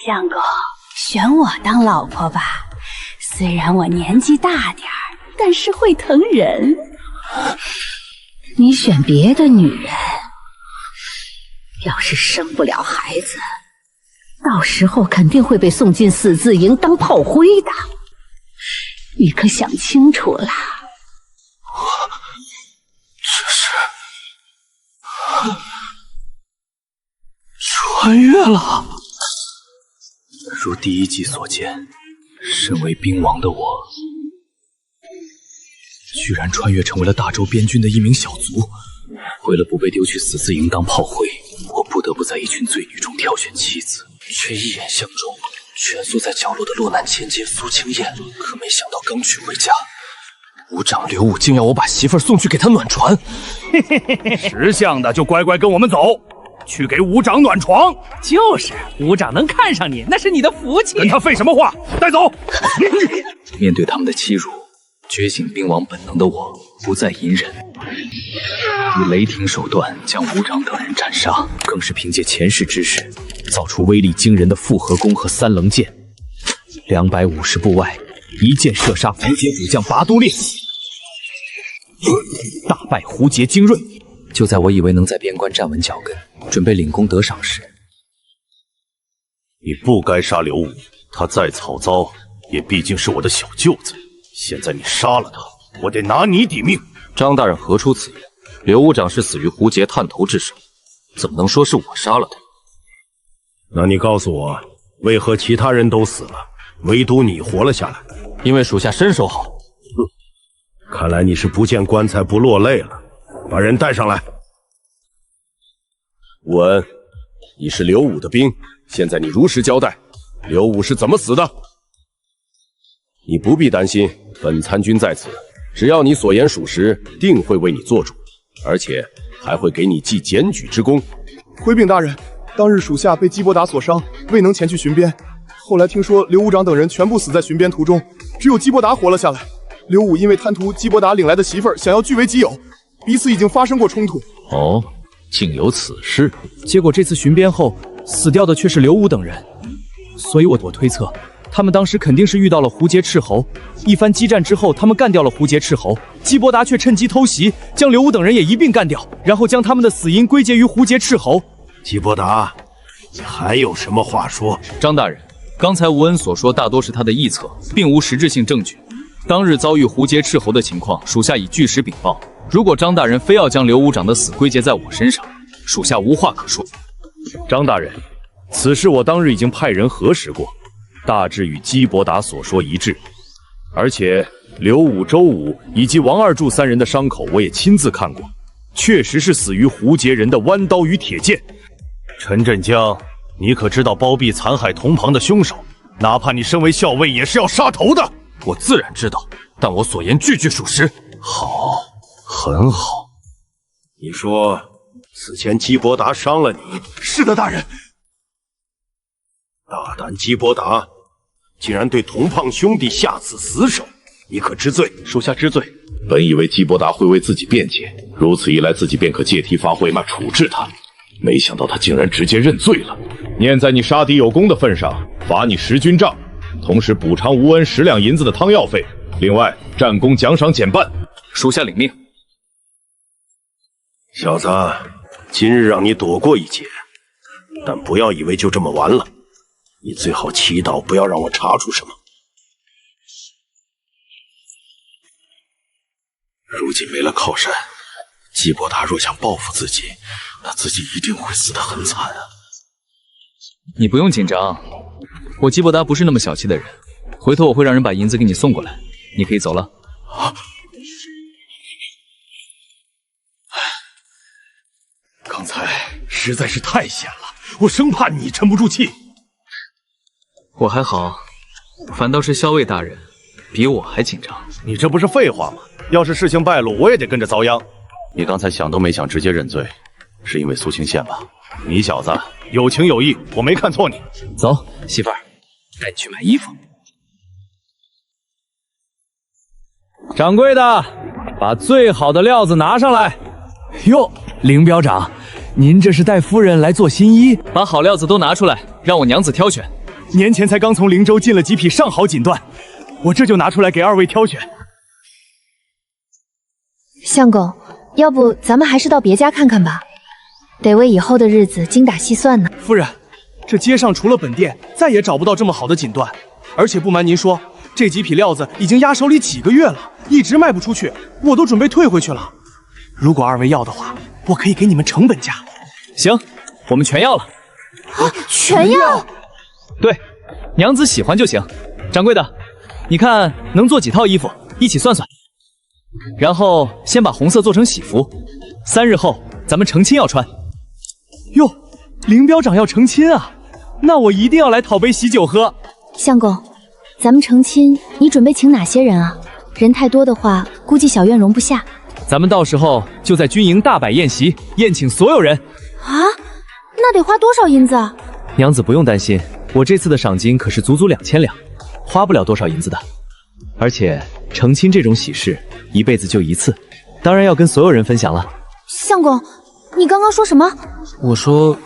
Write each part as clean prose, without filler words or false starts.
相公，选我当老婆吧。虽然我年纪大点儿，但是会疼人。你选别的女人，要是生不了孩子，到时候肯定会被送进死字营当炮灰的。你可想清楚了？穿越了。如第一集所见，身为兵王的我，居然穿越成为了大周边军的一名小卒。为了不被丢去死字营当炮灰，我不得不在一群罪女中挑选妻子，却一眼相中蜷缩在角落的落难千金苏清燕。可没想到刚娶回家，武长刘武竟要我把媳妇儿送去给他暖船。识相的就乖乖跟我们走，去给武长暖床。就是武长能看上你，那是你的福气。跟他废什么话？带走！面对他们的欺辱，觉醒兵王本能的我不再隐忍，以雷霆手段将武长等人斩杀，更是凭借前世之势，造出威力惊人的复合弓和三棱剑。250步外，一箭射杀胡杰主将拔都烈，大败胡杰精锐。就在我以为能在边关站稳脚跟，准备领功得赏时，你不该杀刘武，他再草遭，也毕竟是我的小舅子。现在你杀了他，我得拿你抵命。张大人何出此言？刘武长是死于胡杰探头之手，怎么能说是我杀了他？那你告诉我，为何其他人都死了，唯独你活了下来？因为属下身手好。看来你是不见棺材不落泪了。把人带上来。武恩，你是刘武的兵，现在你如实交代，刘武是怎么死的？你不必担心，本参军在此，只要你所言属实，定会为你做主，而且还会给你记检举之功。回禀大人，当日属下被基伯达所伤，未能前去巡边。后来听说刘武长等人全部死在巡边途中，只有基伯达活了下来。刘武因为贪图基伯达领来的媳妇儿，想要据为己有，彼此已经发生过冲突。哦，竟有此事。结果这次巡边后，死掉的却是刘武等人，所以我推测，他们当时肯定是遇到了胡杰斥候。一番激战之后，他们干掉了胡杰斥候，基伯达却趁机偷袭，将刘武等人也一并干掉，然后将他们的死因归结于胡杰斥候。基伯达，你还有什么话说？张大人，刚才吴恩所说大多是他的臆测，并无实质性证据。当日遭遇胡杰斥候的情况，属下已据实禀报。如果张大人非要将刘武长的死归结在我身上，属下无话可说。张大人，此事我当日已经派人核实过，大致与基伯达所说一致。而且刘武、周武以及王二柱三人的伤口我也亲自看过，确实是死于胡杰人的弯刀与铁剑。陈振江，你可知道包庇残害同袍的凶手，哪怕你身为校尉，也是要杀头的。我自然知道，但我所言句句属实。好，很好。你说此前基伯达伤了你？是的，大人。大胆基伯达，竟然对同胖兄弟下此死手，你可知罪？属下知罪。本以为基伯达会为自己辩解，如此一来自己便可借题发挥嘛，处置他。没想到他竟然直接认罪了。念在你杀敌有功的份上，罚你10军帐，同时补偿吴恩10两银子的汤药费。另外，战功奖赏减半。属下领命。小子，今日让你躲过一劫，但不要以为就这么完了。你最好祈祷不要让我查出什么。如今没了靠山，基伯达若想报复自己，那自己一定会死得很惨啊！你不用紧张，我基伯达不是那么小气的人，回头我会让人把银子给你送过来，你可以走了。啊！刚才实在是太险了，我生怕你沉不住气。我还好，反倒是校尉大人比我还紧张。你这不是废话吗？要是事情败露，我也得跟着遭殃。你刚才想都没想直接认罪，是因为苏清县吧？你小子有情有义，我没看错你。走，媳妇儿，带你去买衣服。掌柜的，把最好的料子拿上来。哟，凌彪长，您这是带夫人来做新衣？把好料子都拿出来，让我娘子挑选。年前才刚从灵州进了几匹上好锦缎，我这就拿出来给二位挑选。相公，要不咱们还是到别家看看吧，得为以后的日子精打细算呢。夫人，这街上除了本店，再也找不到这么好的锦缎，而且不瞒您说，这几匹料子已经压手里几个月了，一直卖不出去，我都准备退回去了。如果二位要的话，我可以给你们成本价。行，我们全要了。全要？对，娘子喜欢就行。掌柜的，你看能做几套衣服？一起算算。然后先把红色做成喜服，3日后咱们成亲要穿。哟，林彪长要成亲啊，那我一定要来讨杯喜酒喝。相公，咱们成亲，你准备请哪些人啊？人太多的话，估计小院容不下。咱们到时候就在军营大摆宴席，宴请所有人。啊，那得花多少银子啊？娘子不用担心，我这次的赏金可是足足2000两，花不了多少银子的。而且成亲这种喜事，一辈子就一次，当然要跟所有人分享了。相公，你刚刚说什么？我说，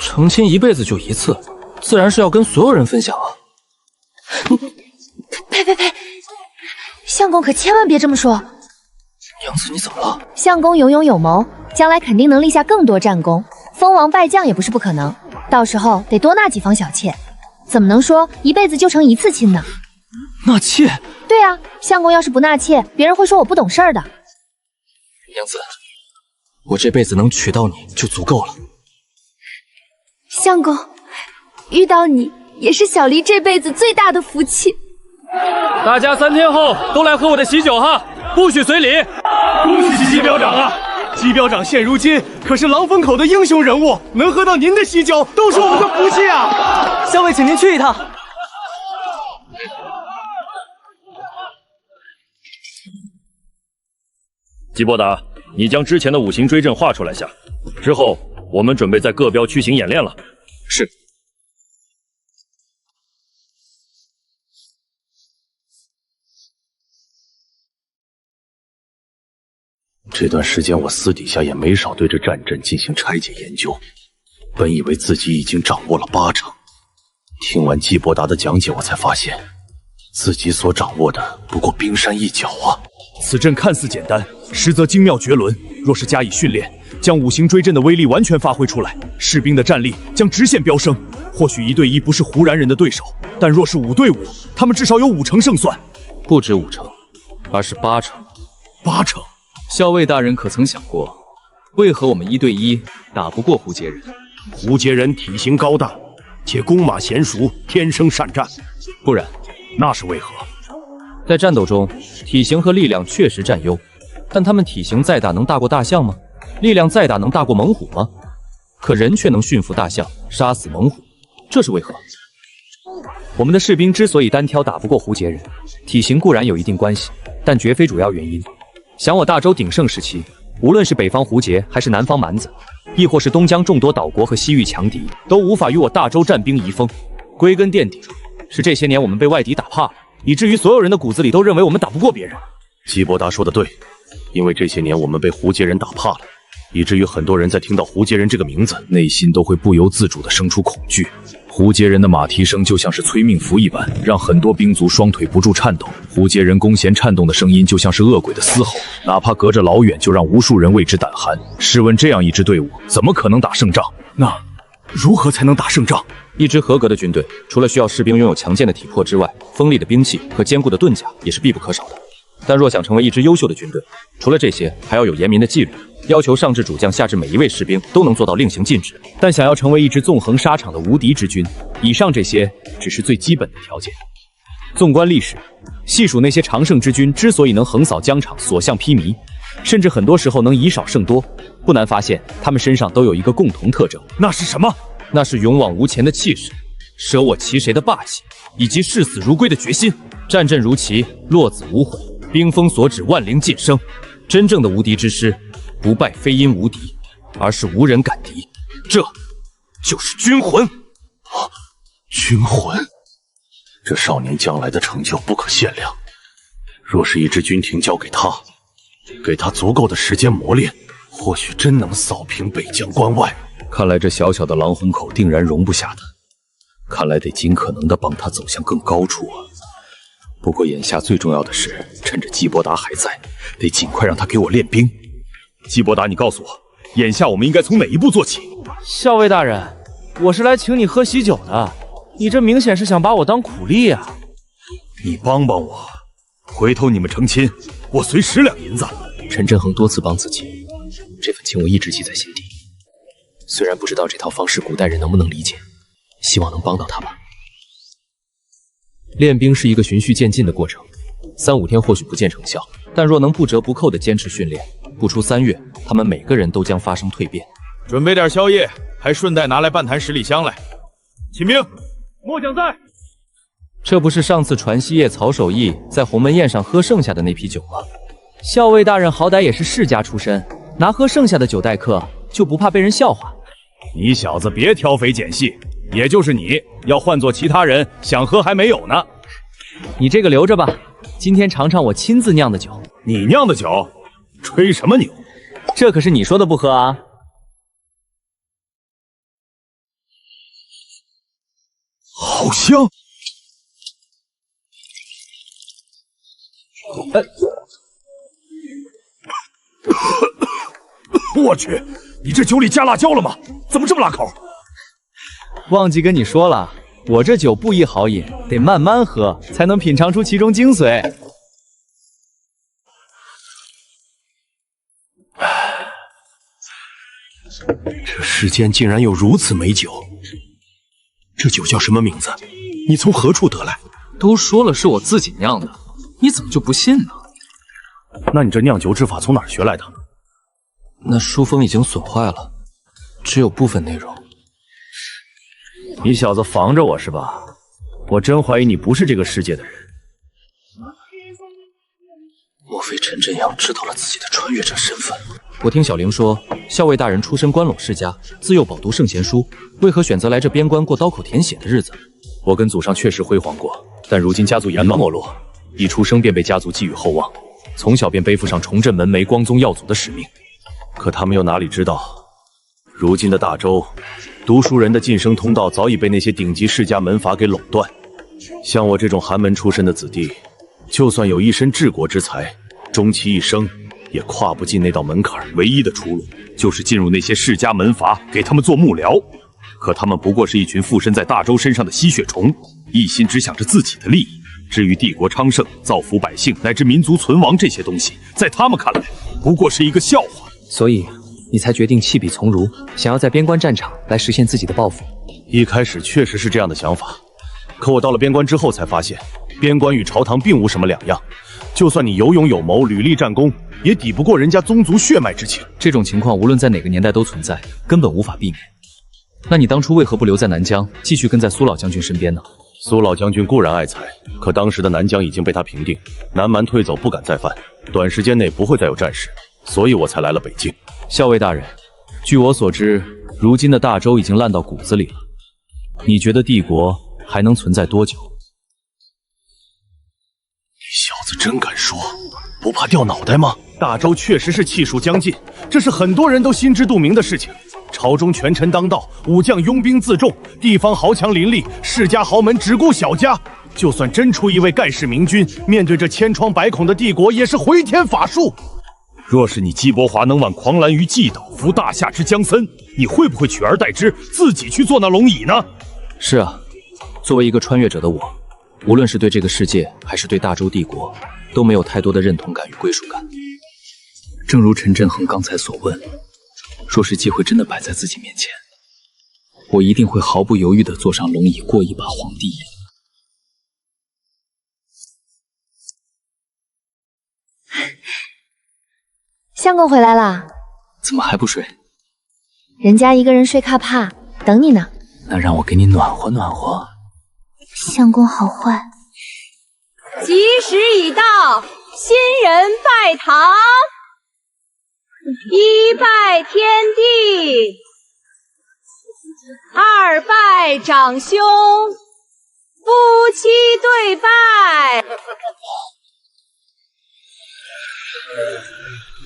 成亲一辈子就一次，自然是要跟所有人分享啊。呸！相公可千万别这么说。娘子，你怎么了？相公有勇有谋，将来肯定能立下更多战功，封王拜将也不是不可能。到时候得多纳几房小妾，怎么能说一辈子就成一次亲呢？纳妾？对啊，相公要是不纳妾，别人会说我不懂事儿的。娘子，我这辈子能娶到你就足够了。相公，遇到你也是小离这辈子最大的福气。大家3天后都来喝我的喜酒哈，不许随礼。恭喜姬彪长啊！姬彪长现如今可是狼风口的英雄人物，能喝到您的喜酒都是我们的福气啊！校尉，请您去一趟。姬伯达，你将之前的5行追阵画出来下，之后我们准备在各标区行演练了。是。这段时间我私底下也没少对这战阵进行拆解研究，本以为自己已经掌握了8成，听完季伯达的讲解，我才发现自己所掌握的不过冰山一角啊！此阵看似简单，实则精妙绝伦。若是加以训练，将5行追阵的威力完全发挥出来，士兵的战力将直线飙升。或许1对1不是胡然人的对手，但若是5对5，他们至少有5成胜算。不止5成，而是8成。8成。校尉大人可曾想过，为何我们1对1打不过胡杰人？胡杰人体型高大，且弓马娴熟，天生善战。不然，那是为何？在战斗中，体型和力量确实占优，但他们体型再大能大过大象吗？力量再大能大过猛虎吗？可人却能驯服大象，杀死猛虎，这是为何？我们的士兵之所以单挑打不过胡杰人，体型固然有一定关系，但绝非主要原因。想我大周鼎盛时期，无论是北方胡杰，还是南方蛮子，亦或是东疆众多岛国和西域强敌，都无法与我大周战兵移风。归根垫底，是这些年我们被外敌打怕了，以至于所有人的骨子里都认为我们打不过别人。季伯达说的对，因为这些年我们被胡杰人打怕了，以至于很多人在听到胡杰人这个名字，内心都会不由自主地生出恐惧。胡杰人的马蹄声就像是催命符一般，让很多兵卒双腿不住颤抖。胡杰人弓弦颤动的声音就像是恶鬼的嘶吼，哪怕隔着老远就让无数人为之胆寒。试问这样一支队伍，怎么可能打胜仗？那如何才能打胜仗？一支合格的军队，除了需要士兵拥有强健的体魄之外，锋利的兵器和坚固的盾甲也是必不可少的。但若想成为一支优秀的军队，除了这些，还要有严明的纪律，要求上至主将，下至每一位士兵都能做到令行禁止。但想要成为一支纵横沙场的无敌之军，以上这些只是最基本的条件。纵观历史，细数那些常胜之军之所以能横扫疆场，所向披靡，甚至很多时候能以少胜多，不难发现他们身上都有一个共同特征，那是什么？那是勇往无前的气势，舍我其谁的霸气，以及视死如归的决心。战阵如棋，落子无悔，兵锋所指，万灵尽生。真正的无敌之师，不败非因无敌，而是无人敢敌。这就是军魂。军魂，这少年将来的成就不可限量。若是一支军庭交给他，给他足够的时间磨练，或许真能扫平北疆关外。看来这小小的狼虹口定然容不下他。看来得尽可能的帮他走向更高处啊。不过眼下最重要的是，趁着基伯达还在，得尽快让他给我练兵。基伯达，你告诉我，眼下我们应该从哪一步做起？校尉大人，我是来请你喝喜酒的，你这明显是想把我当苦力啊！你帮帮我，回头你们成亲，我随10两银子。陈振恒多次帮自己，这份情我一直记在心底。虽然不知道这套方式古代人能不能理解，希望能帮到他吧。练兵是一个循序渐进的过程，3、5天或许不见成效，但若能不折不扣地坚持训练，不出3月，他们每个人都将发生蜕变。准备点宵夜，还顺带拿来半坛10里香来。请兵，末将在。这不是上次传西夜曹守义在鸿门宴上喝剩下的那批酒吗？校尉大人好歹也是世家出身，拿喝剩下的酒待客，就不怕被人笑话？你小子别挑肥拣细，也就是你，要换做其他人，想喝还没有呢。你这个留着吧，今天尝尝我亲自酿的酒。你酿的酒？吹什么牛？这可是你说的不喝啊！好香！我去，你这酒里加辣椒了吗？怎么这么辣口？忘记跟你说了，我这酒不宜豪饮，得慢慢喝，才能品尝出其中精髓。这世间竟然有如此美酒，这酒叫什么名字？你从何处得来？都说了是我自己酿的，你怎么就不信呢？那你这酿酒之法从哪儿学来的？那书封已经损坏了，只有部分内容。你小子防着我是吧？我真怀疑你不是这个世界的人。莫非陈振阳知道了自己的穿越者身份？我听小玲说，校尉大人出身关陇世家，自幼饱读圣贤书，为何选择来这边关过刀口舔血的日子？我跟祖上确实辉煌过，但如今家族严没落，一出生便被家族寄予厚望，从小便背负上重振门楣、光宗耀祖的使命。可他们又哪里知道，如今的大周，读书人的晋升通道早已被那些顶级世家门阀给垄断。像我这种寒门出身的子弟，就算有一身治国之才，终其一生也跨不进那道门槛。唯一的出路就是进入那些世家门阀，给他们做幕僚。可他们不过是一群附身在大周身上的吸血虫，一心只想着自己的利益。至于帝国昌盛、造福百姓乃至民族存亡这些东西，在他们看来不过是一个笑话。所以你才决定弃笔从儒，想要在边关战场来实现自己的抱负。一开始确实是这样的想法，可我到了边关之后才发现，边关与朝堂并无什么两样。就算你有勇有谋、屡立战功，也抵不过人家宗族血脉之情。这种情况无论在哪个年代都存在，根本无法避免。那你当初为何不留在南疆，继续跟在苏老将军身边呢？苏老将军固然爱才，可当时的南疆已经被他平定，南蛮退走不敢再犯，短时间内不会再有战事，所以我才来了北境。校尉大人，据我所知，如今的大周已经烂到骨子里了，你觉得帝国还能存在多久？你小子真敢说，不怕掉脑袋吗？大周确实是气数将尽，这是很多人都心知肚明的事情。朝中权臣当道，武将拥兵自重，地方豪强林立，世家豪门只顾小家。就算真出一位盖世明君，面对这千疮百孔的帝国，也是回天乏术。若是你姬伯华能挽狂澜于既倒，扶大夏之江森，你会不会取而代之，自己去坐那龙椅呢？是啊，作为一个穿越者的我，无论是对这个世界，还是对大周帝国，都没有太多的认同感与归属感。正如陈振恒刚才所问，若是机会真的摆在自己面前，我一定会毫不犹豫地坐上龙椅，过一把皇帝瘾。相公回来啦？怎么还不睡？人家一个人睡怕怕，等你呢。那让我给你暖和暖和。相公好坏。吉时已到，新人拜堂。一拜天地，二拜长兄，夫妻对拜。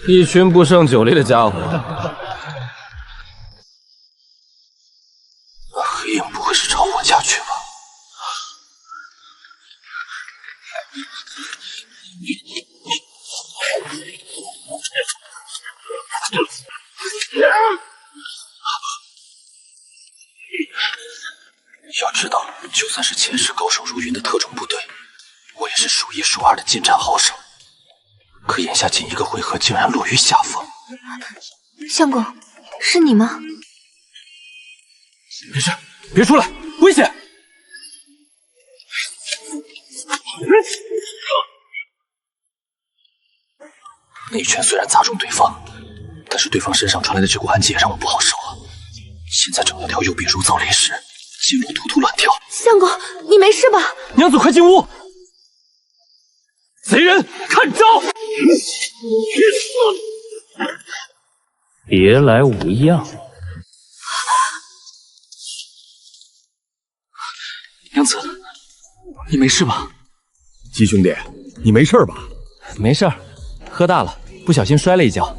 一群不胜酒力的家伙。黑影不会是朝我家去吧？要知道，就算是前世高手如云的特种部队，我也是数一数二的近战好手。可眼下仅一个回合，竟然落于下风。相公，是你吗？没事，别出来，危险！那一拳虽然砸中对方，但是对方身上传来的这股寒气也让我不好受啊。现在整个条右臂如遭雷石，心如突突乱跳。相公，你没事吧？娘子，快进屋！贼人，看招！别来无恙。娘子，你没事吧？鸡兄弟，你没事吧？没事儿，喝大了，不小心摔了一跤。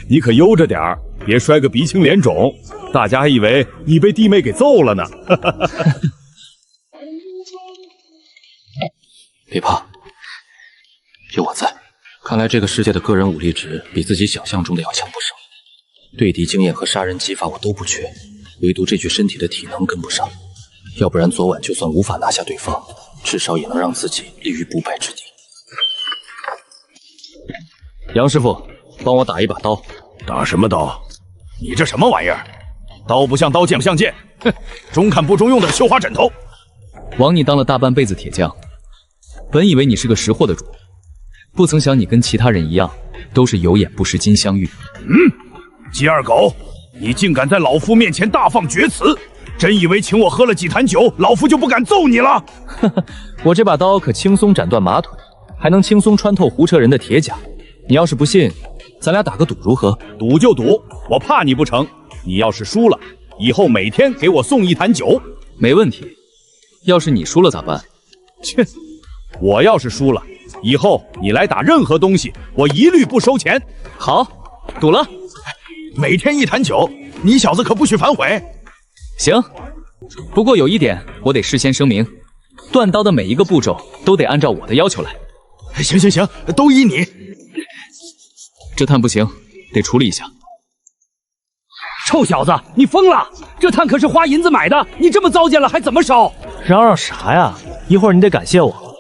你可悠着点儿，别摔个鼻青脸肿，大家还以为你被弟妹给揍了呢。别怕，有我在。看来这个世界的个人武力值比自己想象中的要强不少。对敌经验和杀人技法我都不缺，唯独这具身体的体能跟不上。要不然昨晚就算无法拿下对方，至少也能让自己立于不败之地。杨师傅，帮我打一把刀。打什么刀？你这什么玩意儿？刀不像刀，剑不像剑，哼，中看不中用的绣花枕头。枉你当了大半辈子铁匠，本以为你是个识货的主，不曾想你跟其他人一样，都是有眼不识金镶玉。鸡二狗，你竟敢在老夫面前大放厥词！真以为请我喝了几坛酒，老夫就不敢揍你了？我这把刀可轻松斩断马腿，还能轻松穿透胡扯人的铁甲。你要是不信，咱俩打个赌如何？赌就赌，我怕你不成？你要是输了，以后每天给我送一坛酒。没问题。要是你输了咋办？切，我要是输了，以后你来打任何东西，我一律不收钱。好，赌了。每天一坛酒，你小子可不许反悔。行，不过有一点我得事先声明，断刀的每一个步骤都得按照我的要求来。行，都依你。这炭不行，得处理一下。臭小子，你疯了！这炭可是花银子买的，你这么糟践了还怎么烧？嚷嚷啥呀？一会儿你得感谢我。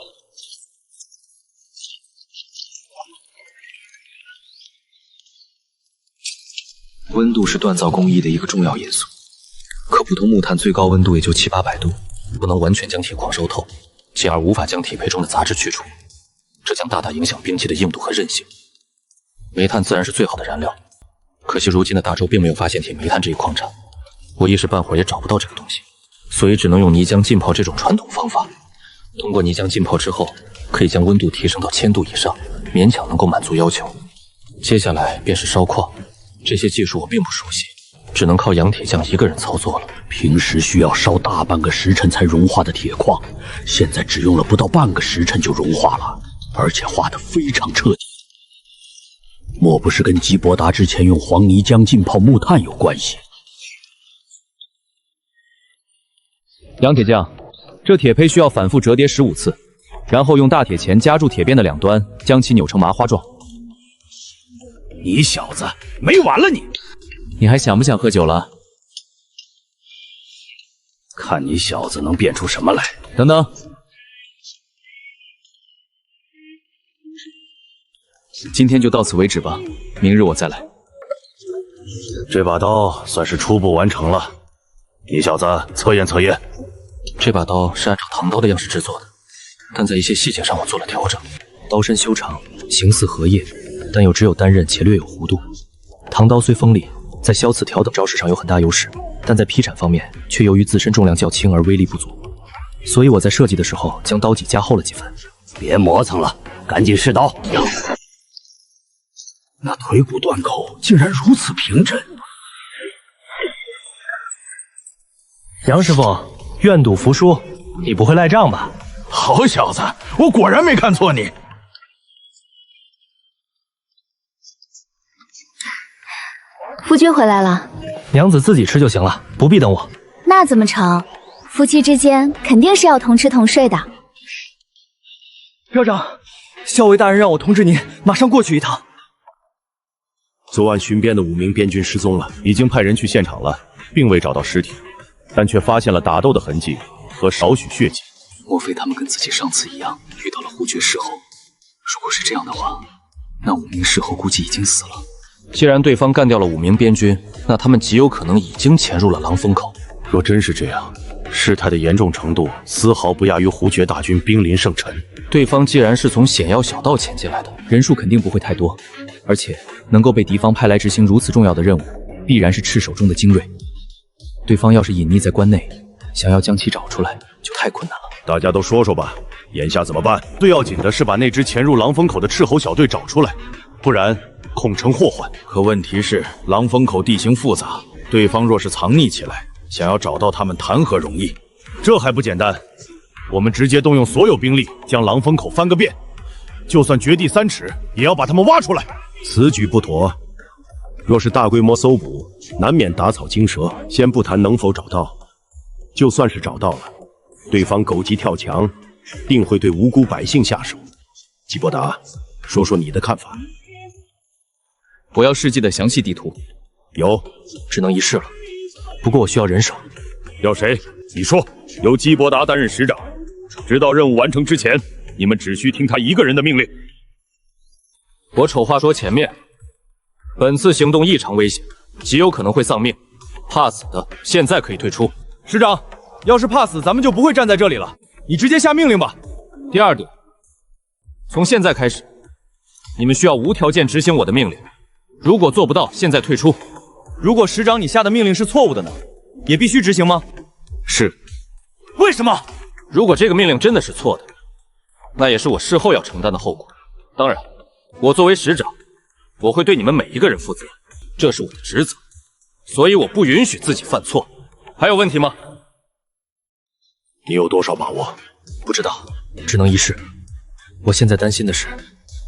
温度是锻造工艺的一个重要因素，可普通木炭最高温度也就700-800度，不能完全将铁矿烧透，进而无法将铁胚中的杂质去除，这将大大影响兵器的硬度和韧性。煤炭自然是最好的燃料，可惜如今的大周并没有发现铁煤炭这一矿产，我一时半会儿也找不到这个东西，所以只能用泥浆浸泡这种传统方法。通过泥浆浸泡之后，可以将温度提升到1000度以上，勉强能够满足要求。接下来便是烧矿，这些技术我并不熟悉，只能靠杨铁匠一个人操作了。平时需要烧大半个时辰才融化的铁矿，现在只用了不到半个时辰就融化了，而且化得非常彻底。莫不是跟基伯达之前用黄泥浆浸泡木炭有关系？杨铁匠，这铁胚需要反复折叠15次，然后用大铁钳夹住铁边的两端，将其扭成麻花状。你小子没完了你！你还想不想喝酒了？看你小子能变出什么来！等等，今天就到此为止吧，明日我再来。这把刀算是初步完成了，你小子测验测验。这把刀是按照唐刀的样式制作的，但在一些细节上我做了调整。刀身修长，形似荷叶，但又只有单刃且略有弧度。唐刀虽锋利，在削刺挑等招式上有很大优势，但在劈斩方面却由于自身重量较轻而威力不足，所以我在设计的时候将刀脊加厚了几分。别磨蹭了，赶紧试刀。那腿骨断口竟然如此平整。杨师傅，愿赌服输，你不会赖账吧？好小子，我果然没看错你。夫君回来了，娘子自己吃就行了，不必等我。那怎么成？夫妻之间肯定是要同吃同睡的。校长，校尉大人让我通知您，马上过去一趟。昨晚巡边的5名边军失踪了，已经派人去现场了，并未找到尸体。但却发现了打斗的痕迹和少许血迹。莫非他们跟自己上次一样遇到了胡绝斥候？如果是这样的话，那5名斥候估计已经死了。既然对方干掉了5名边军，那他们极有可能已经潜入了狼风口。若真是这样，事态的严重程度丝毫不亚于胡绝大军兵临圣尘。对方既然是从险要小道潜进来的，人数肯定不会太多，而且能够被敌方派来执行如此重要的任务，必然是赤手中的精锐。对方要是隐匿在关内，想要将其找出来就太困难了。大家都说说吧，眼下怎么办？最要紧的是把那支潜入狼风口的斥候小队找出来，不然恐成祸患。可问题是，狼风口地形复杂，对方若是藏匿起来，想要找到他们谈何容易？这还不简单，我们直接动用所有兵力将狼风口翻个遍，就算掘地3尺，也要把他们挖出来。此举不妥。若是大规模搜捕，难免打草惊蛇。先不谈能否找到，就算是找到了，对方狗急跳墙，定会对无辜百姓下手。季伯达，说说你的看法。我要世纪的详细地图。有，只能一试了。不过我需要人手。要谁？你说。由基伯达担任使长，直到任务完成之前，你们只需听他一个人的命令。我丑话说前面，本次行动异常危险，极有可能会丧命。怕死的现在可以退出。师长，要是怕死，咱们就不会站在这里了。你直接下命令吧。第二点，从现在开始，你们需要无条件执行我的命令。如果做不到，现在退出。如果师长你下的命令是错误的呢？也必须执行吗？是。为什么？如果这个命令真的是错的，那也是我事后要承担的后果。当然，我作为使长，我会对你们每一个人负责，这是我的职责，所以我不允许自己犯错。还有问题吗？你有多少把握？不知道，只能一试。我现在担心的是，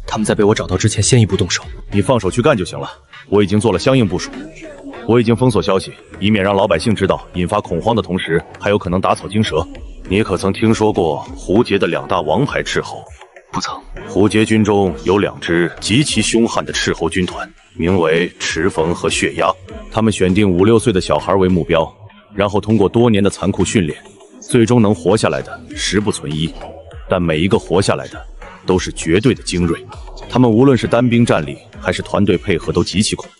他们在被我找到之前先一步动手。你放手去干就行了，我已经做了相应部署。我已经封锁消息，以免让老百姓知道，引发恐慌的同时，还有可能打草惊蛇。你可曾听说过胡杰的2大王牌斥候？不曾。胡杰军中有2支极其凶悍的斥候军团，名为池缝和血鸭。他们选定5、6岁的小孩为目标，然后通过多年的残酷训练，最终能活下来的10不存1。但每一个活下来的都是绝对的精锐，他们无论是单兵战力还是团队配合都极其恐怖。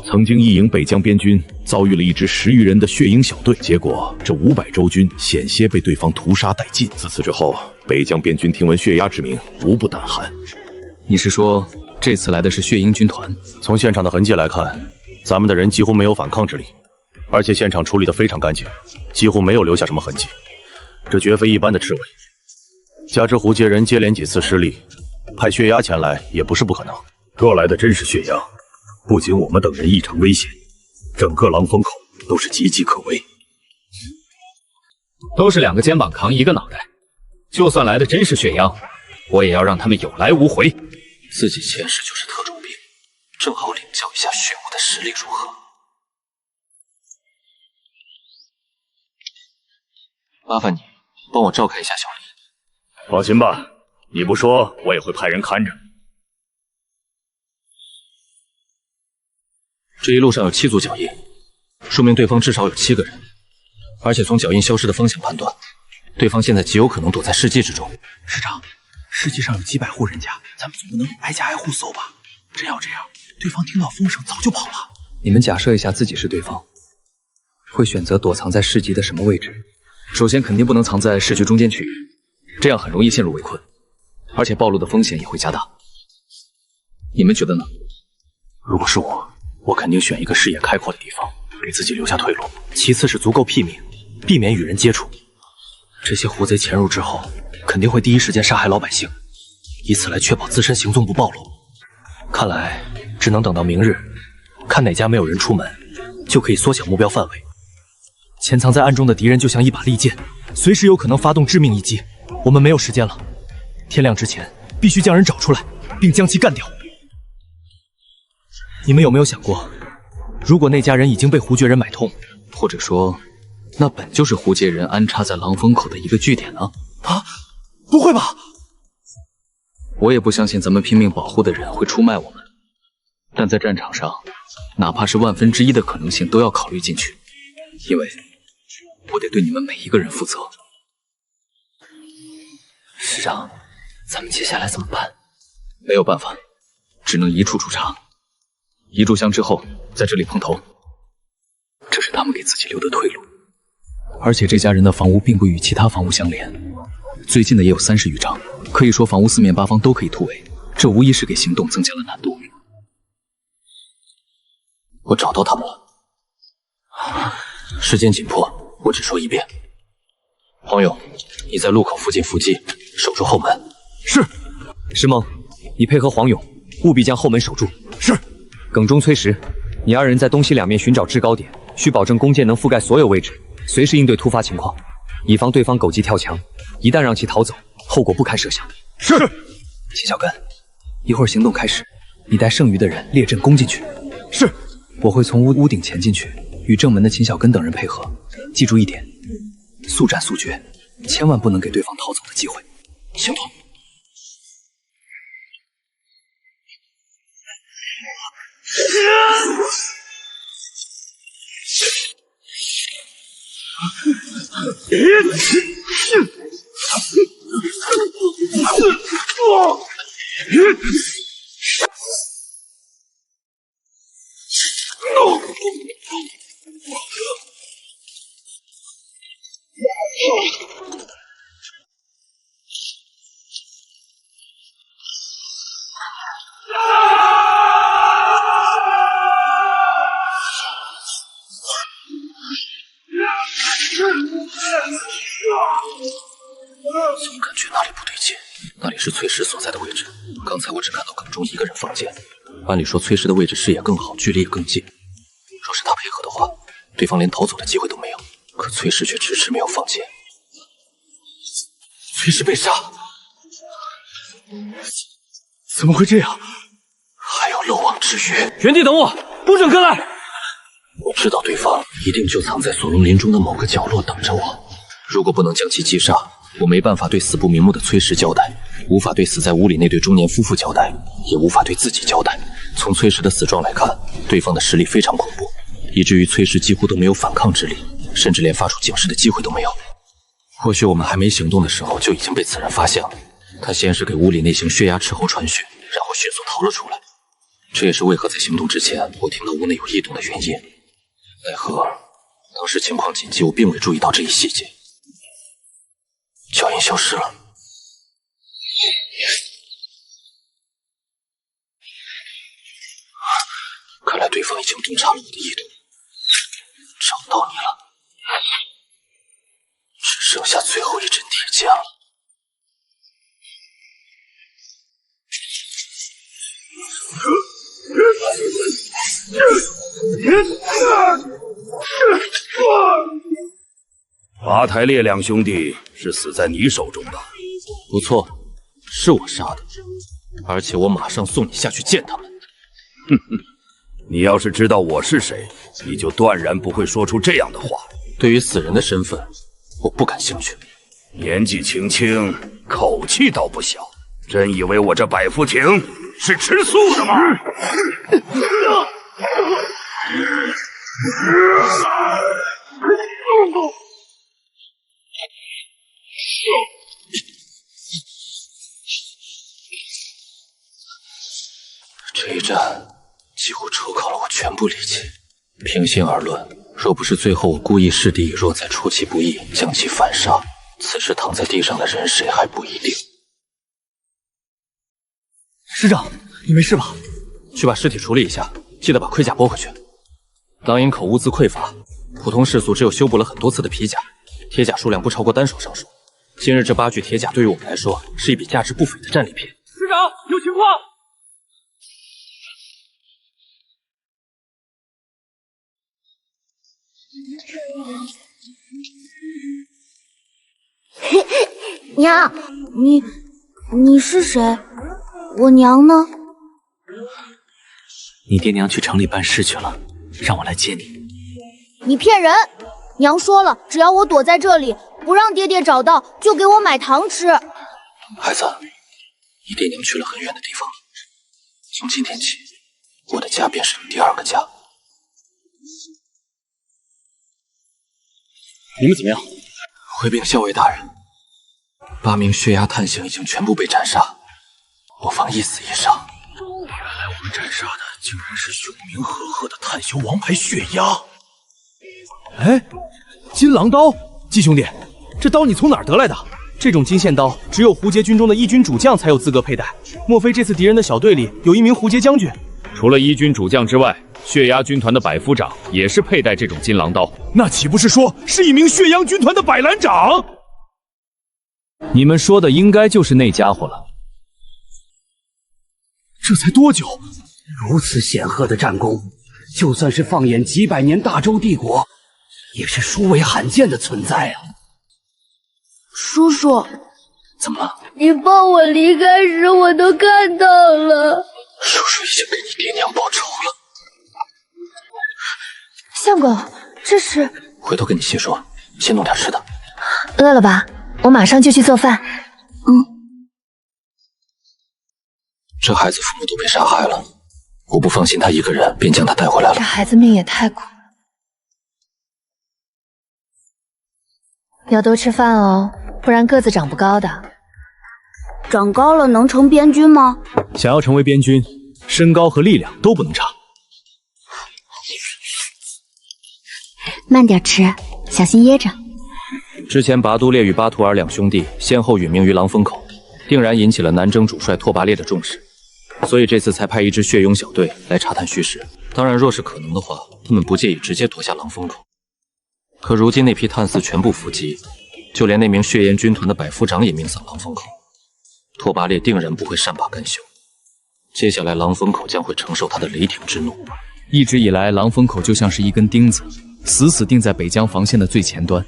曾经一营北疆边军遭遇了一支10余人的血鹰小队，结果这500周军险些被对方屠杀殆尽。自此之后，北疆边军听闻血鸭之名，无不胆寒。你是说这次来的是血鹰军团？从现场的痕迹来看，咱们的人几乎没有反抗之力，而且现场处理得非常干净，几乎没有留下什么痕迹。这绝非一般的赤卫，加之胡杰人接连几次失利，派血鸭前来也不是不可能。若来的真是血鸭，不仅我们等人异常危险，整个狼风口都是岌岌可危。都是2个肩膀扛1个脑袋，就算来的真是血妖，我也要让他们有来无回。自己前世就是特种兵，正好领教一下血魔的实力如何。麻烦你帮我照看一下小丽。放心吧，你不说，我也会派人看着。这一路上有7组脚印，说明对方至少有7个人，而且从脚印消失的方向判断，对方现在极有可能躲在世纪之中。师长，世纪上有几百户人家，咱们总不能挨家挨户搜吧？真要这样，对方听到风声早就跑了。你们假设一下自己是对方，会选择躲藏在市集的什么位置？首先肯定不能藏在市区中间区域，这样很容易陷入围困，而且暴露的风险也会加大。你们觉得呢？如果是我肯定选一个视野开阔的地方，给自己留下退路。其次是足够毙命，避免与人接触。这些胡贼潜入之后，肯定会第一时间杀害老百姓，以此来确保自身行踪不暴露。看来只能等到明日，看哪家没有人出门，就可以缩小目标范围。潜藏在暗中的敌人就像一把利剑，随时有可能发动致命一击。我们没有时间了，天亮之前必须将人找出来，并将其干掉。你们有没有想过，如果那家人已经被胡绝人买通，或者说，那本就是胡杰人安插在狼风口的一个据点呢？啊，不会吧！我也不相信咱们拼命保护的人会出卖我们，但在战场上，哪怕是1/1000的可能性都要考虑进去，因为我得对你们每一个人负责。师长，咱们接下来怎么办？没有办法，只能一处处查。一炷香之后，在这里碰头，这是他们给自己留的退路。而且这家人的房屋并不与其他房屋相连，最近的也有30余丈，可以说房屋四面八方都可以突围，这无疑是给行动增加了难度。我找到他们了，时间紧迫，我只说一遍。黄勇，你在路口附近伏击，守住后门。是。石萌，你配合黄勇，务必将后门守住。是。耿忠、崔实，你2人在东西两面寻找制高点，需保证弓箭能覆盖所有位置，随时应对突发情况，以防对方狗急跳墙。一旦让其逃走，后果不堪设想。是。秦小根，一会儿行动开始，你带剩余的人列阵攻进去。是。我会从屋顶前进去，与正门的秦小根等人配合。记住一点，速战速决，千万不能给对方逃走的机会。行动！总感觉哪里不对劲，那里是崔实所在的位置。刚才我只看到耿忠一个人放箭，按理说崔实的位置视野更好，距离也更近。若是他配合的话，对方连逃走的机会都没有。可崔实却迟迟没有放箭。崔实被杀，怎么会这样？还有漏网之鱼。原地等我，不准跟来！我知道对方一定就藏在锁龙林中的某个角落等着我。如果不能将其击杀，我没办法对死不瞑目的崔实交代，无法对死在屋里那对中年夫妇交代，也无法对自己交代。从崔实的死状来看，对方的实力非常恐怖，以至于崔实几乎都没有反抗之力，甚至连发出警示的机会都没有。或许我们还没行动的时候就已经被此人发现了。他先是给屋里那行血压斥候传讯，然后迅速逃了出来。这也是为何在行动之前我听到屋内有异动的原因。奈何当时情况紧急，我并未注意到这一细节。脚印消失了。看来对方已经洞察了我的意图，找到你了，只剩下最后一针铁剑了。八台烈两兄弟是死在你手中的。不错，是我杀的，而且我马上送你下去见他们。哼哼，你要是知道我是谁，你就断然不会说出这样的话。对于死人的身份，我不感兴趣。年纪轻轻，口气倒不小，真以为我这百夫亭是吃素的吗？这一战几乎抽考了我全部力气。平心而论，若不是最后我故意示敌以弱，再出其不意将其反杀，此时躺在地上的人谁还不一定。师长，你没事吧？去把尸体处理一下，记得把盔甲拨回去。当营口物资匮乏，普通士卒只有修补了很多次的皮甲，铁甲数量不超过单手上数。今日这8具铁甲对于我们来说是一笔价值不菲的战利品。师长，有情况！娘，你是谁？我娘呢？你爹娘去城里办事去了，让我来接你。你骗人！娘说了，只要我躲在这里，不让爹爹找到，就给我买糖吃。孩子，你爹娘去了很远的地方，从今天起，我的家便是你第2个家。你们怎么样？回禀校尉大人，8名血压探星已经全部被斩杀，我方一死一伤。原来我们斩杀的竟然是永明赫赫的探修王牌血压。哎，金狼刀，季兄弟，这刀你从哪儿得来的？这种金线刀只有胡杰军中的一军主将才有资格佩戴。莫非这次敌人的小队里有一名胡杰将军？除了一军主将之外，血压军团的百夫长也是佩戴这种金狼刀。那岂不是说是一名血阳军团的百兰长？你们说的应该就是那家伙了。这才多久？如此显赫的战功，就算是放眼几百年大周帝国，也是殊为罕见的存在啊！叔叔，怎么了？你抱我离开时，我都看到了。叔叔已经给你爹娘报仇了。相公，这是……回头跟你细说，先弄点吃的。饿了吧？我马上就去做饭。这孩子父母都被杀害了，我不放心他一个人，便将他带回来了。这孩子命也太苦了，要多吃饭哦，不然个子长不高的。长高了能成边军吗？想要成为边军，身高和力量都不能差。慢点吃，小心噎着。之前拔都烈与巴图尔两兄弟先后殒命于狼风口，定然引起了南征主帅拓跋烈的重视，所以这次才派一支血勇小队来查探虚实。当然，若是可能的话，他们不介意直接夺下狼风口。可如今那批探司全部伏击，就连那名血焰军团的百夫长也命丧狼风口，拓跋烈定然不会善罢甘休。接下来，狼风口将会承受他的雷霆之怒。一直以来，狼风口就像是一根钉子，死死钉在北疆防线的最前端，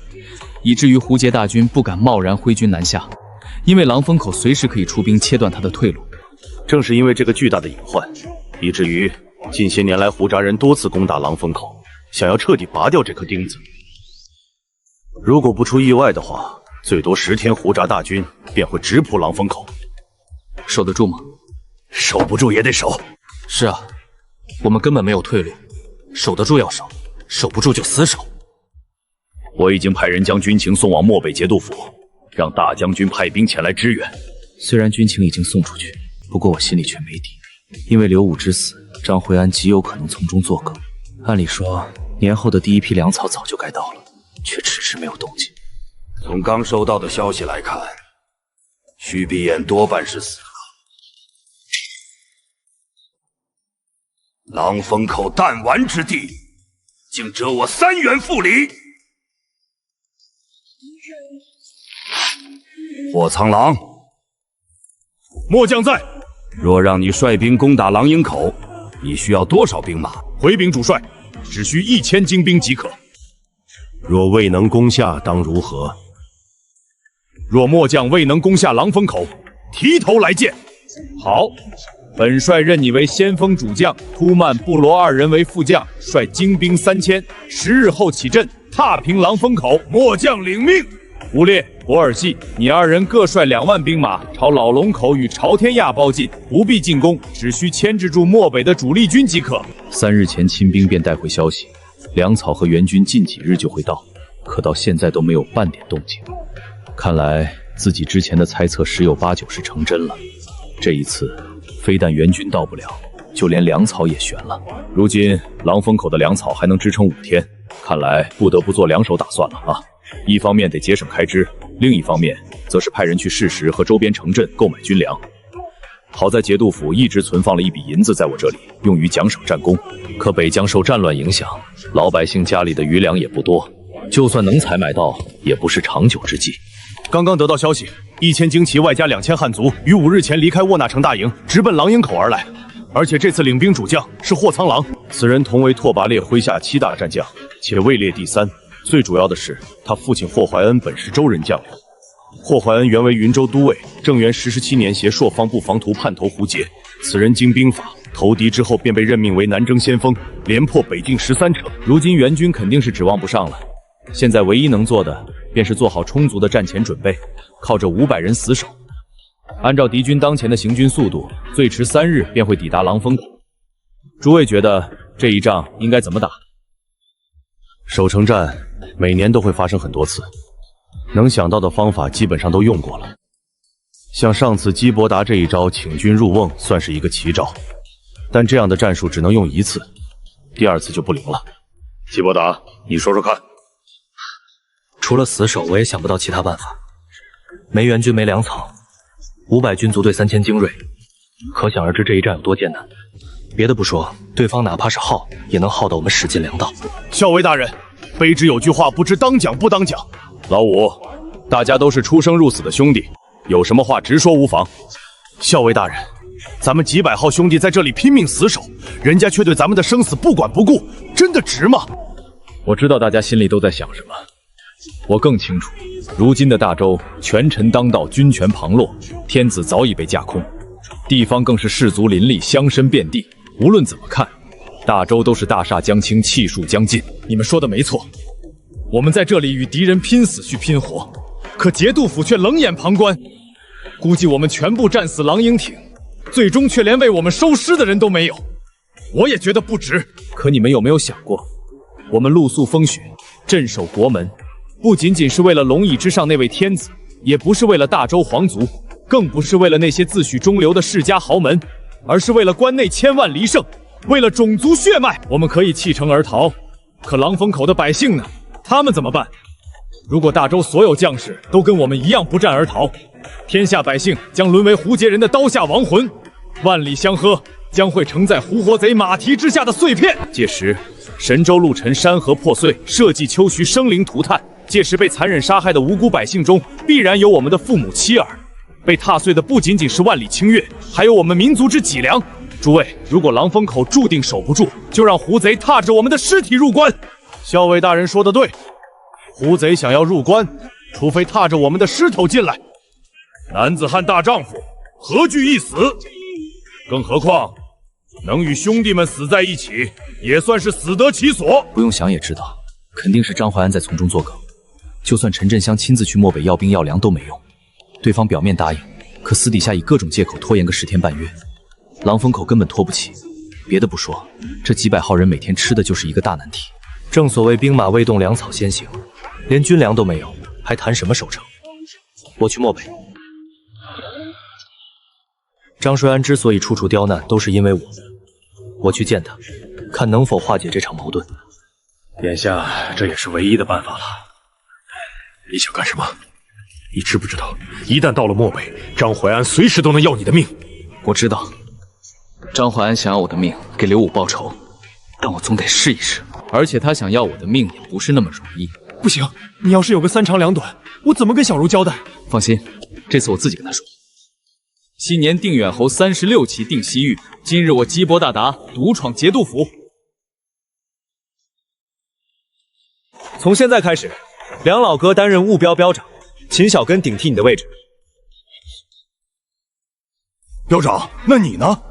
以至于胡杰大军不敢贸然挥军南下，因为狼风口随时可以出兵切断他的退路。正是因为这个巨大的隐患，以至于近些年来胡扎人多次攻打狼风口，想要彻底拔掉这颗钉子。如果不出意外的话，最多10天，胡扎大军便会直扑狼风口。守得住吗？守不住也得守。是啊，我们根本没有退路，守得住要守，守不住就死守。我已经派人将军情送往漠北节度府，让大将军派兵前来支援。虽然军情已经送出去，不过我心里却没底，因为刘武之死，张惠安极有可能从中作梗。按理说，年后的第一批粮草早就该到了，却迟迟没有动静。从刚收到的消息来看，徐必彦多半是死了。狼风口弹丸之地，竟折我3员副理。霍苍狼，末将在。若让你率兵攻打狼营口，你需要多少兵马？回禀主帅，只需1000精兵即可。若未能攻下，当如何？若末将未能攻下狼风口，提头来见。好，本帅任你为先锋主将，突曼、布罗2人为副将，率精兵3000，10日后起阵，踏平狼风口。末将领命。胡烈、博尔济，你2人各率2万兵马，朝老龙口与朝天亚包进，不必进攻，只需牵制住漠北的主力军即可。3日前，亲兵便带回消息，粮草和援军近几日就会到，可到现在都没有半点动静。看来自己之前的猜测10有8、9是成真了。这一次，非但援军到不了，就连粮草也悬了。如今狼风口的粮草还能支撑5天，看来不得不做2手打算了啊！一方面得节省开支，另一方面则是派人去适时和周边城镇购买军粮。好在节度府一直存放了一笔银子在我这里，用于奖赏战功。可北疆受战乱影响，老百姓家里的余粮也不多，就算能采买到，也不是长久之计。刚刚得到消息，1000精骑外加2000汉族于5日前离开沃纳城大营，直奔狼营口而来。而且这次领兵主将是霍苍狼，此人同为拓跋烈麾下7大战将，且位列第3。最主要的是，他父亲霍怀恩本是周人将领。霍怀恩原为云州都尉，正元17年携朔方部防图叛投胡杰。此人精兵法，投敌之后便被任命为南征先锋，连破北境13城。如今援军肯定是指望不上了，现在唯一能做的便是做好充足的战前准备，靠着500人死守。按照敌军当前的行军速度，最迟3日便会抵达狼风口。诸位觉得这一仗应该怎么打？守城战每年都会发生很多次，能想到的方法基本上都用过了。像上次基伯达这一招请君入瓮算是一个奇招，但这样的战术只能用一次，第二次就不灵了。基伯达，你说说看。除了死守，我也想不到其他办法。没援军，没粮草，500军卒对3000精锐，可想而知这一战有多艰难。别的不说，对方哪怕是耗，也能耗到我们使尽粮道。校尉大人，卑职有句话不知当讲不当讲。老五，大家都是出生入死的兄弟，有什么话直说无妨。校尉大人，咱们几百号兄弟在这里拼命死守，人家却对咱们的生死不管不顾，真的值吗？我知道大家心里都在想什么，我更清楚。如今的大周，权臣当道，军权旁落，天子早已被架空，地方更是士卒林立，乡绅遍地。无论怎么看，大周都是大厦将倾，气数将尽。你们说的没错，我们在这里与敌人拼死去拼活，可节度府却冷眼旁观。估计我们全部战死狼营亭，最终却连为我们收尸的人都没有。我也觉得不值。可你们有没有想过，我们露宿风雪，镇守国门，不仅仅是为了龙椅之上那位天子，也不是为了大周皇族，更不是为了那些自诩中流的世家豪门，而是为了关内千万黎胜，为了种族血脉。我们可以弃城而逃，可狼风口的百姓呢？他们怎么办？如果大周所有将士都跟我们一样不战而逃，天下百姓将沦为胡劫人的刀下亡魂，万里香河将会承载胡活贼马蹄之下的碎片。届时神州陆沉，山河破碎，社稷丘墟，生灵涂炭。届时被残忍杀害的无辜百姓中，必然有我们的父母妻儿。被踏碎的不仅仅是万里清月，还有我们民族之脊梁。诸位，如果狼风口注定守不住，就让胡贼踏着我们的尸体入关。校尉大人说的对，胡贼想要入关，除非踏着我们的尸头进来。男子汉大丈夫，何惧一死？更何况能与兄弟们死在一起，也算是死得其所。不用想也知道，肯定是张怀安在从中作梗。就算陈振香亲自去漠北要兵要粮都没用，对方表面答应，可私底下以各种借口拖延个10天半月，狼风口根本拖不起。别的不说，这几百号人每天吃的就是一个大难题。正所谓兵马未动，粮草先行，连军粮都没有，还谈什么守城？我去漠北。张帅安之所以处处刁难，都是因为我去见他，看能否化解这场矛盾。眼下这也是唯一的办法了。你想干什么？你知不知道，一旦到了漠北，张怀安随时都能要你的命。我知道，张怀安想要我的命，给刘武报仇，但我总得试一试。而且他想要我的命也不是那么容易。不行，你要是有个3长2短，我怎么跟小茹交代？放心，这次我自己跟他说。昔年定远侯36骑定西域，今日我基伯大达独闯节度府。从现在开始，梁老哥担任务标标长，秦小根顶替你的位置。标长，那你呢？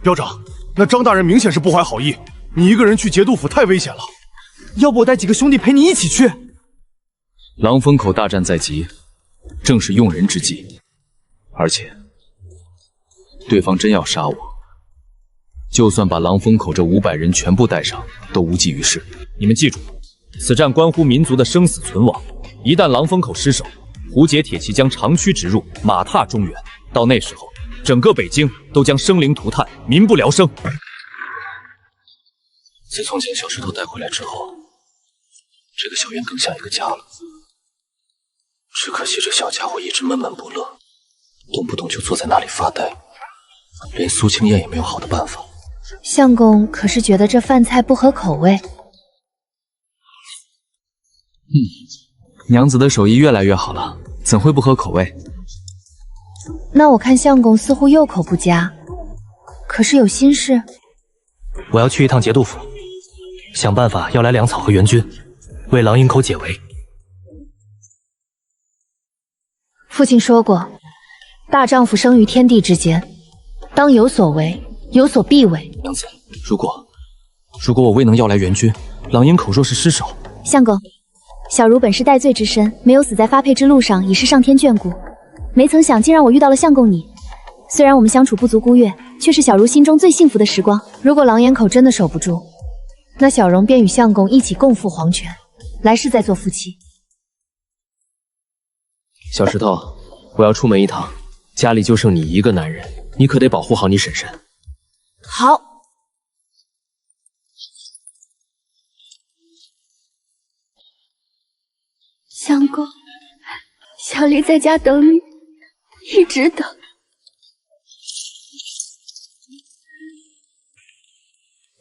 标长，那张大人明显是不怀好意，你一个人去节度府太危险了。要不我带几个兄弟陪你一起去？狼风口大战在即，正是用人之际，而且对方真要杀我，就算把狼风口这500人全部带上，都无济于事。你们记住，此战关乎民族的生死存亡，一旦狼风口失守，胡劫铁骑将长驱直入，马踏中原。到那时候，整个北京都将生灵涂炭，民不聊生。自从将小石头带回来之后，这个小院更像一个家了。只可惜这小家伙一直闷闷不乐，动不动就坐在那里发呆，连苏清燕也没有好的办法。相公可是觉得这饭菜不合口味？娘子的手艺越来越好了，怎会不合口味？那我看相公似乎右口不佳，可是有心事？我要去一趟节度府，想办法要来粮草和援军，为狼营口解围。父亲说过，大丈夫生于天地之间，当有所为，有所必为。娘子，如果我未能要来援军，狼营口若是失守，相公，小茹本是戴罪之身，没有死在发配之路上，已是上天眷顾。没曾想竟让我遇到了相公你。虽然我们相处不足孤月，却是小茹心中最幸福的时光。如果狼烟口真的守不住，那小荣便与相公一起共赴黄泉，来世再做夫妻。小石头，我要出门一趟，家里就剩你一个男人，你可得保护好你婶婶。好。相公，小丽在家等你，一直等。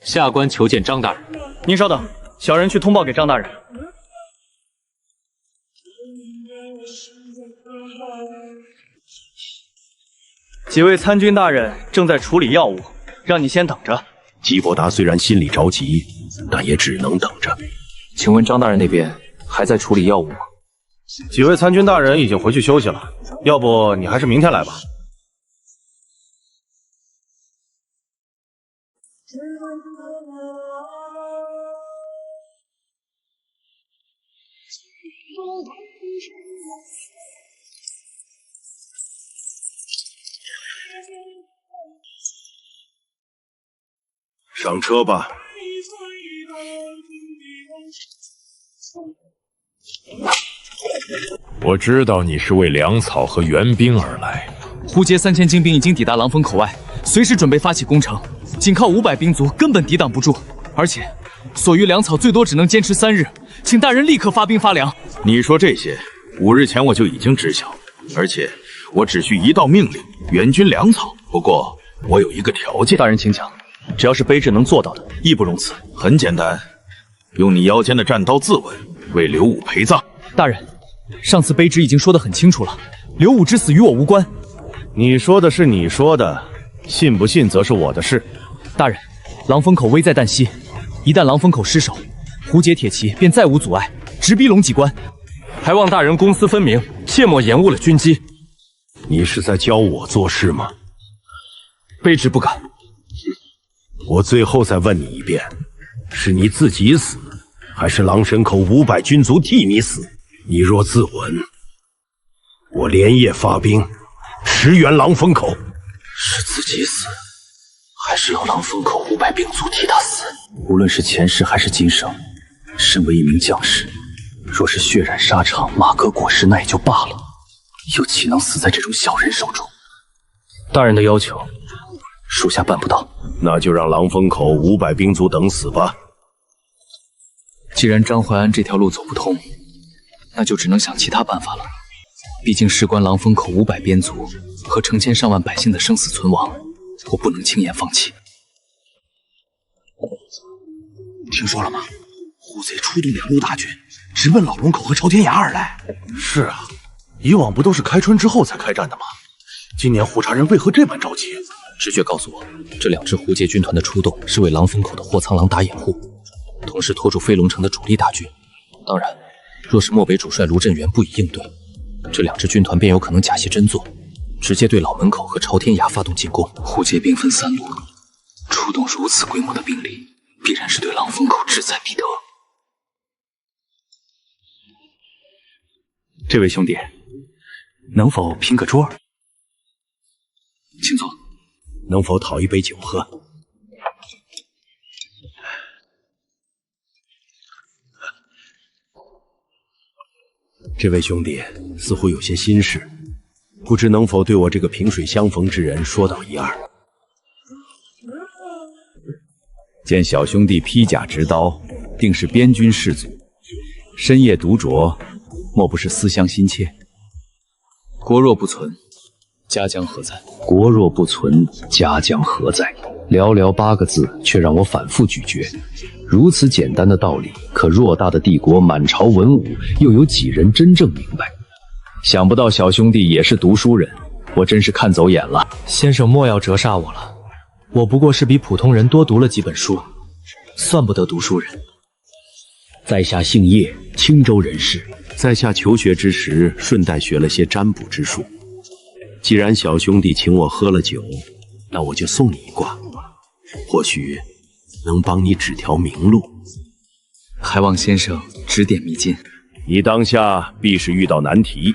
下官求见张大人。您稍等，小人去通报给张大人。几位参军大人正在处理药物，让你先等着。基伯达虽然心里着急，但也只能等着。请问张大人那边还在处理药物吗？几位参军大人已经回去休息了，要不你还是明天来吧。上车吧。我知道你是为粮草和援兵而来。胡杰3000精兵已经抵达狼峰口外，随时准备发起攻城，仅靠500兵卒根本抵挡不住，而且所余粮草最多只能坚持3日，请大人立刻发兵发粮。你说这些，5日前我就已经知晓，而且我只需一道命令，援军粮草。不过我有一个条件。大人请讲，只要是卑职能做到的，义不容辞。很简单，用你腰间的战刀自刎，为刘武陪葬。大人，上次卑职已经说得很清楚了，刘武之死与我无关。你说的是你说的，信不信则是我的事。大人，狼峰口危在旦夕，一旦狼峰口失守，胡杰铁骑便再无阻碍，直逼龙脊关。还望大人公私分明，切莫延误了军机。你是在教我做事吗？卑职不敢。我最后再问你一遍，是你自己死，还是狼神口500军卒替你死？你若自刎，我连夜发兵驰援狼峰口。是自己死，还是让狼峰口500兵卒替他死？无论是前世还是今生，身为一名将士，若是血染沙场，马革裹尸，那也就罢了，又岂能死在这种小人手中？大人的要求，属下办不到。那就让狼峰口500兵卒等死吧。既然张淮安这条路走不通，那就只能想其他办法了。毕竟事关狼峰口500边卒和成千上万百姓的生死存亡，我不能轻言放弃。听说了吗？胡贼出动2路大军，直奔老龙口和朝天崖而来。是啊，以往不都是开春之后才开战的吗？今年胡察人为何这般着急？直觉告诉我，这2支胡杰军团的出动是为狼峰口的货仓郎打掩护，同时拖住飞龙城的主力大军。当然，若是漠北主帅卢振元不予应对，这2支军团便有可能假戏真做，直接对老门口和朝天崖发动进攻。胡杰兵分3路，出动如此规模的兵力，必然是对狼峰口志在必得。这位兄弟，能否拼个桌？请坐。能否讨一杯酒喝？这位兄弟似乎有些心事，不知能否对我这个萍水相逢之人说道一二。见小兄弟披甲执刀，定是边军士卒，深夜独酌，莫不是思乡心切？国若不存，家将何在？国若不存，家将何在？寥寥8个字，却让我反复咀嚼。如此简单的道理，可偌大的帝国满朝文武，又有几人真正明白？想不到小兄弟也是读书人，我真是看走眼了。先生莫要折煞我了，我不过是比普通人多读了几本书，算不得读书人。在下姓叶，青州人士，在下求学之时，顺带学了些占卜之术。既然小兄弟请我喝了酒，那我就送你一卦，或许能帮你指条明路。还望先生指点迷津。你当下必是遇到难题，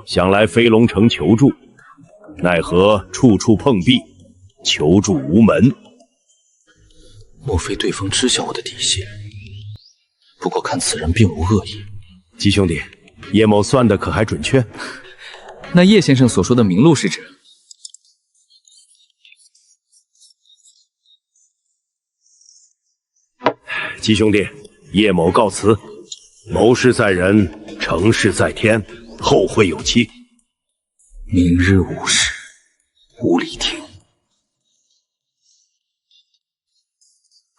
想来飞龙城求助，奈何处处碰壁，求助无门。莫非对方知晓我的底细？不过看此人并无恶意。吉兄弟，叶某算的可还准确？那叶先生所说的明路是指？吉兄弟，叶某告辞。谋事在人，成事在天，后会有期。明日午时，五里亭。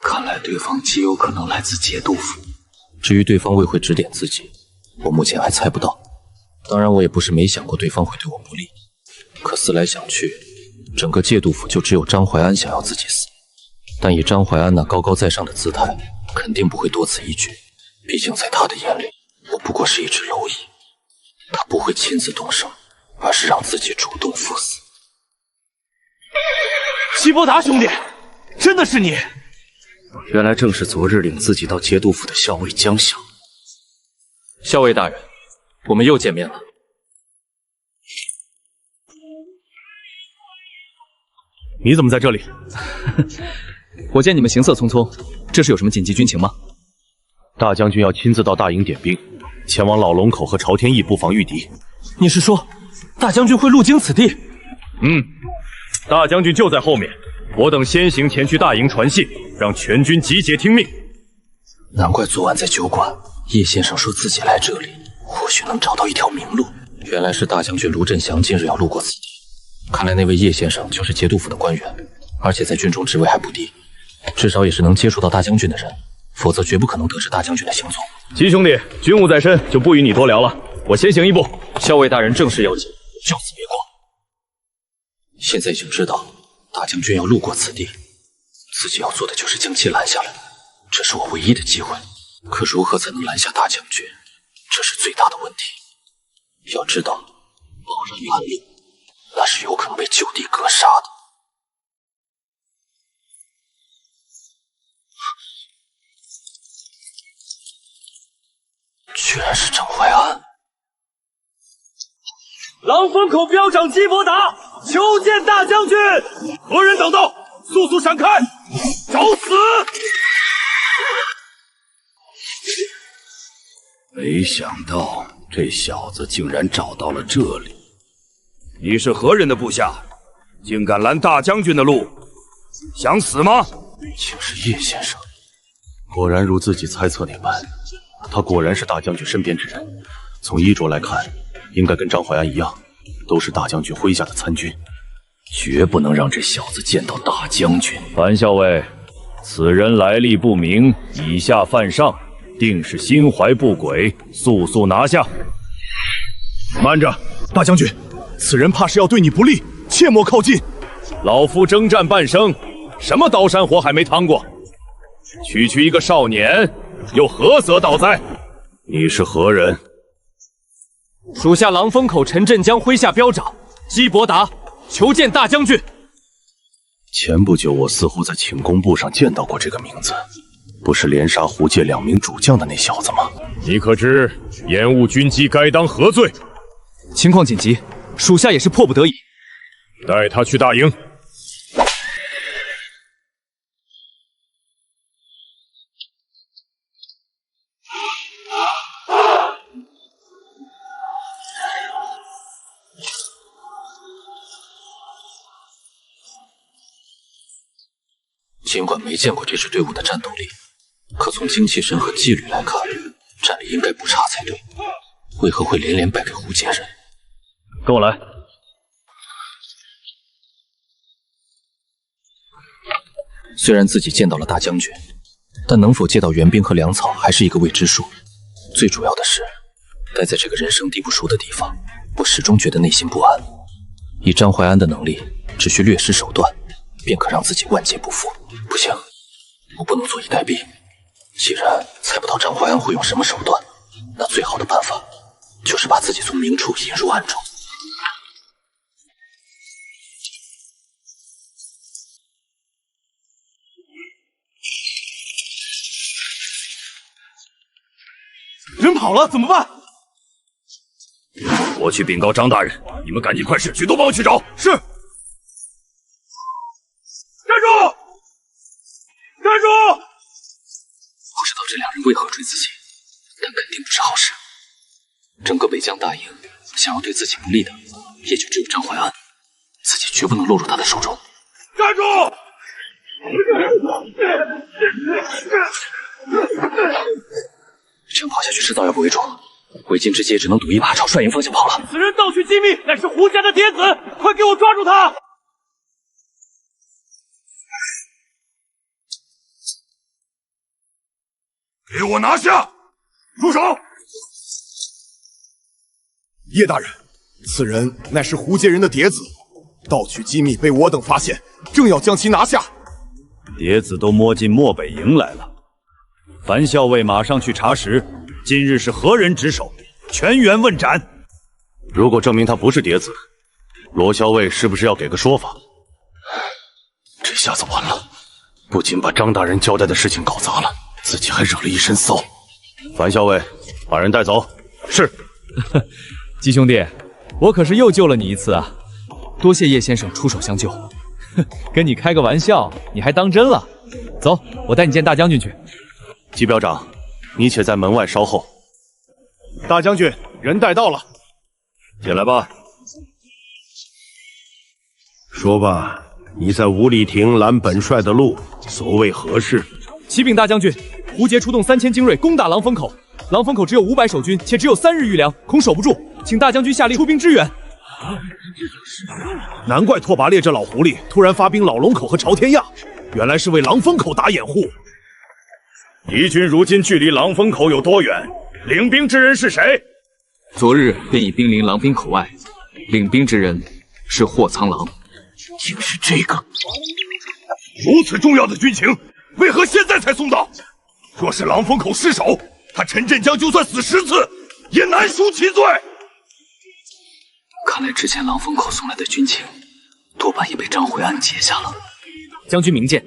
看来对方极有可能来自节度府。至于对方为会指点自己，我目前还猜不到。当然，我也不是没想过对方会对我不利。可思来想去，整个戒毒府就只有张怀安想要自己死。但以张怀安那高高在上的姿态，肯定不会多此一举。毕竟在他的眼里，我不过是一只蝼蚁。他不会亲自动手，而是让自己主动赴死。齐伯达兄弟，真的是你！原来正是昨日领自己到节度府的校尉江晓。校尉大人，我们又见面了。你怎么在这里？我见你们行色匆匆，这是有什么紧急军情吗？大将军要亲自到大营点兵，前往老龙口和朝天驿布防御敌。你是说，大将军会路经此地？大将军就在后面，我等先行前去大营传信，让全军集结听命。难怪昨晚在酒馆，叶先生说自己来这里，或许能找到一条明路。原来是大将军卢振祥今日要路过此地。看来那位叶先生就是节度府的官员，而且在军中职位还不低，至少也是能接触到大将军的人。否则绝不可能得知大将军的行踪。齐兄弟，军务在身，就不与你多聊了。我先行一步。校尉大人正事要紧，就此别过。现在已经知道大将军要路过此地，自己要做的就是将其拦下来，这是我唯一的机会。可如何才能拦下大将军，这是最大的问题。要知道，贸然拦路，那是有可能被就地格杀的。居然是张怀安！狼风口镖长基伯达求见大将军。何人挡道？速速闪开！找死！没想到这小子竟然找到了这里。你是何人的部下？竟敢拦大将军的路？想死吗？竟是叶先生！果然如自己猜测那般。他果然是大将军身边之人，从衣着来看，应该跟张怀安一样，都是大将军麾下的参军。绝不能让这小子见到大将军。樊校尉，此人来历不明，以下犯上，定是心怀不轨，速速拿下。慢着，大将军，此人怕是要对你不利，切莫靠近。老夫征战半生，什么刀山火海没趟过？区一个少年，又何则倒哉？你是何人？属下狼风口陈振江麾下镖长基伯达，求见大将军。前不久，我似乎在寝宫簿上见到过这个名字，不是连杀胡界2名主将的那小子吗？你可知延误军机该当何罪？情况紧急，属下也是迫不得已。带他去大营。尽管没见过这支队伍的战斗力，可从精气神和纪律来看，战力应该不差才对。为何会连连败给胡界人？跟我来。虽然自己见到了大将军，但能否借到援兵和粮草还是一个未知数。最主要的是，待在这个人生地不熟的地方，我始终觉得内心不安。以张怀安的能力，只需略施手段，便可让自己万劫不复。不行，我不能坐以待毙。既然猜不到张怀安会用什么手段，那最好的办法就是把自己从明处引入暗处。人跑了怎么办？我去禀告张大人，你们赶紧快使去，都帮我去找。是。站住！站住！为何追自己，但肯定不是好事。整个北疆大营想要对自己不利的，也就只有张怀安，自己绝不能落入他的手中。站住！这样跑下去迟早要被围住，为今之计只能赌一把朝帅营方向跑了。此人盗取机密，乃是胡家的嫡子，快给我抓住他！给我拿下！住手！叶大人，此人乃是胡家人的嫡子，盗取机密被我等发现，正要将其拿下。嫡子都摸进漠北营来了，樊校尉马上去查实，今日是何人值守，全员问斩。如果证明他不是嫡子，罗校尉是不是要给个说法？这下子完了，不仅把张大人交代的事情搞砸了，自己还惹了一身骚。樊校尉，把人带走。是。鸡兄弟，我可是又救了你一次啊！多谢叶先生出手相救。跟你开个玩笑，你还当真了？走，我带你见大将军去。季表长，你且在门外稍后。大将军，人带到了。进来吧。说吧，你在五里亭拦本帅的路，所谓何事？启禀大将军，胡杰出动3000精锐攻打狼峰口，狼峰口只有500守军，且只有3日余粮，恐守不住，请大将军下令出兵支援。难怪拓跋烈这老狐狸突然发兵老龙口和朝天垭，原来是为狼峰口打掩护。敌军如今距离狼峰口有多远？领兵之人是谁？昨日便已兵临狼兵口外，领兵之人是霍苍狼。竟是这个！如此重要的军情，为何现在才送到？若是狼峰口失守，他陈振江就算死10次，也难赎其罪。看来之前狼峰口送来的军情，多半也被张怀安截下了。将军明鉴，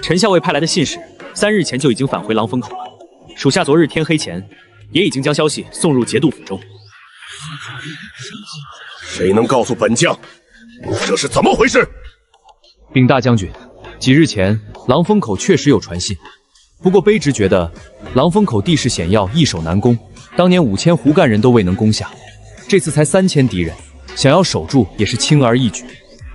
陈校尉派来的信使3日前就已经返回狼峰口了，属下昨日天黑前也已经将消息送入节度府中。谁能告诉本将，这是怎么回事？禀大将军，几日前狼峰口确实有传信，不过卑职觉得狼峰口地势险要，易守难攻，当年5000胡干人都未能攻下，这次才3000敌人，想要守住也是轻而易举。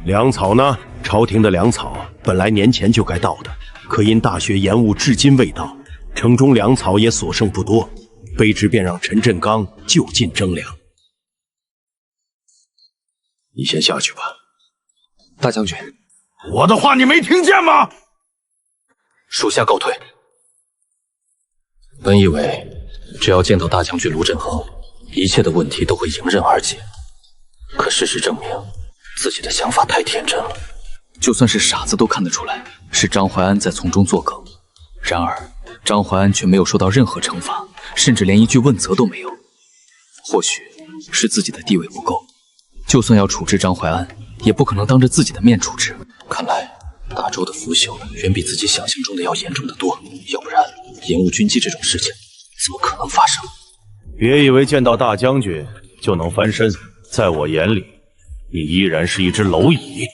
粮草呢？朝廷的粮草本来年前就该到的，可因大雪延误，至今未到，城中粮草也所剩不多，卑职便让陈振刚就近征粮。你先下去吧。大将军，我的话你没听见吗？属下告退。本以为只要见到大将军卢振亨，一切的问题都会迎刃而解，可事实证明，自己的想法太天真了。就算是傻子都看得出来，是张怀安在从中作梗。然而，张怀安却没有受到任何惩罚，甚至连一句问责都没有。或许是自己的地位不够，就算要处置张怀安，也不可能当着自己的面处置。看来大周的腐朽远比自己想象中的要严重得多，要不然延误军机这种事情怎么可能发生？别以为见到大将军就能翻身，在我眼里，你依然是一只蝼蚁。